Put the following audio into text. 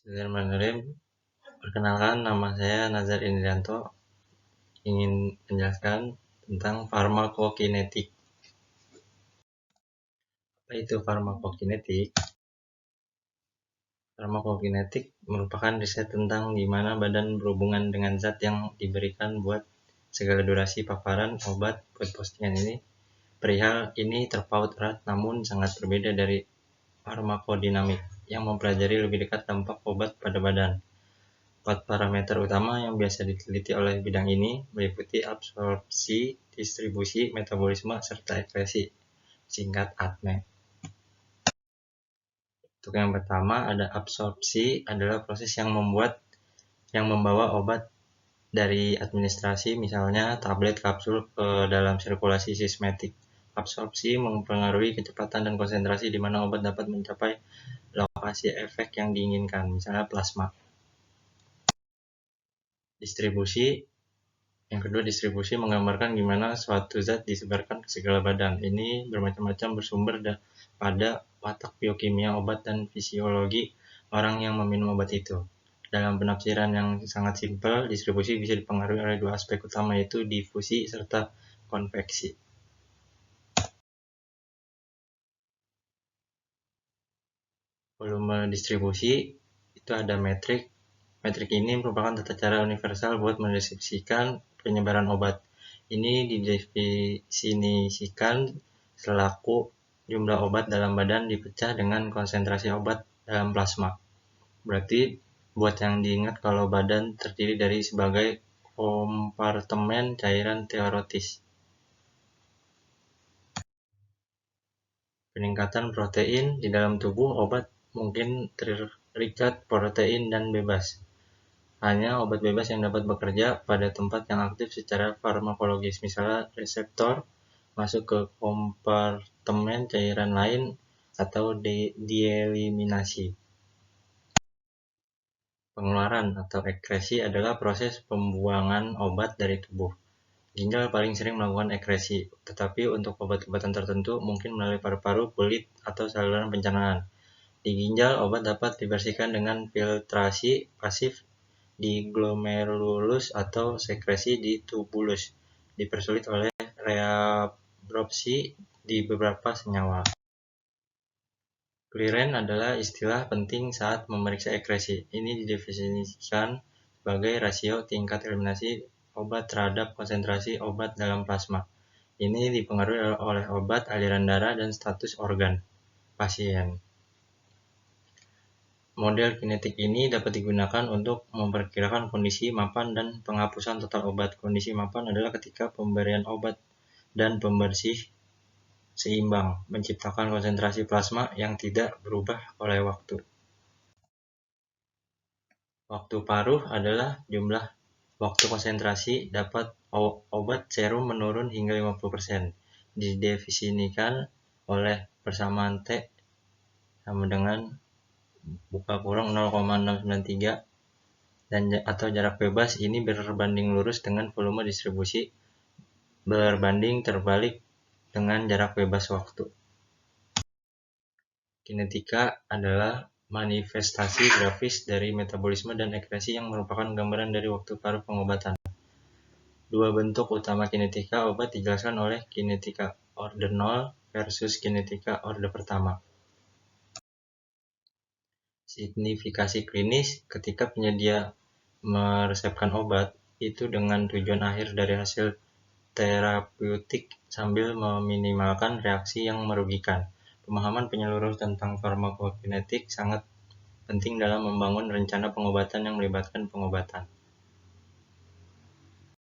Bismillahirrahmanirrahim. Perkenalkan, nama saya Nazar Indrianto. Ingin menjelaskan tentang farmakokinetik. Apa itu farmakokinetik? Farmakokinetik merupakan riset tentang gimana badan berhubungan dengan zat yang diberikan buat segala durasi paparan obat. Buat postingan ini, perihal ini terpaut erat namun sangat berbeda dari farmakodinamik yang mempelajari lebih dekat dampak obat pada badan. 4 parameter utama yang biasa diteliti oleh bidang ini meliputi absorpsi, distribusi, metabolisme, serta ekskresi, singkat ADME. Untuk yang pertama, ada absorpsi, adalah proses yang membawa obat dari administrasi, misalnya tablet kapsul, ke dalam sirkulasi sistematik. Absorpsi mempengaruhi kecepatan dan konsentrasi di mana obat dapat mencapai lokasi efek yang diinginkan, misalnya plasma. Distribusi menggambarkan gimana suatu zat disebarkan ke segala badan. Ini bermacam-macam, bersumber pada watak biokimia obat dan fisiologi orang yang meminum obat itu. Dalam penafsiran yang sangat simpel, distribusi bisa dipengaruhi oleh dua aspek utama, yaitu difusi serta konveksi. Volume distribusi itu ada metrik. Metrik ini merupakan tata cara universal buat mendistribusikan penyebaran obat. Ini didefinisikan selaku jumlah obat dalam badan dipecah dengan konsentrasi obat dalam plasma. Berarti buat yang diingat kalau badan terdiri dari sebagai kompartemen cairan teoretis. Peningkatan protein di dalam tubuh obat mungkin terikat protein dan bebas. Hanya obat bebas yang dapat bekerja pada tempat yang aktif secara farmakologis, misalnya reseptor masuk ke kompartemen cairan lain atau dieliminasi. Pengeluaran atau ekskresi adalah proses pembuangan obat dari tubuh. Ginjal paling sering melakukan ekskresi, tetapi untuk obat-obatan tertentu mungkin melalui paru-paru, kulit, atau saluran pencernaan. Di ginjal, obat dapat dibersihkan dengan filtrasi pasif di glomerulus atau sekresi di tubulus, dipersulit oleh reabsorpsi di beberapa senyawa. Clearance adalah istilah penting saat memeriksa ekskresi. Ini didefinisikan sebagai rasio tingkat eliminasi obat terhadap konsentrasi obat dalam plasma. Ini dipengaruhi oleh obat, aliran darah, dan status organ pasien. Model kinetik ini dapat digunakan untuk memperkirakan kondisi mapan dan penghapusan total obat. Kondisi mapan adalah ketika pemberian obat dan pembersih seimbang, menciptakan konsentrasi plasma yang tidak berubah oleh waktu. Waktu paruh adalah jumlah waktu konsentrasi dapat obat serum menurun hingga 50%. Didefinisikan oleh persamaan T sama dengan buka kurung 0,693 dan atau jarak bebas ini berbanding lurus dengan volume distribusi berbanding terbalik dengan jarak bebas waktu. Kinetika adalah manifestasi grafis dari metabolisme dan ekskresi yang merupakan gambaran dari waktu paruh pengobatan. Dua bentuk utama kinetika obat dijelaskan oleh kinetika orde 0 versus kinetika orde pertama. Signifikasi klinis ketika penyedia meresepkan obat itu dengan tujuan akhir dari hasil terapeutik sambil meminimalkan reaksi yang merugikan. Pemahaman penyeluruh tentang farmakokinetik sangat penting dalam membangun rencana pengobatan yang melibatkan pengobatan.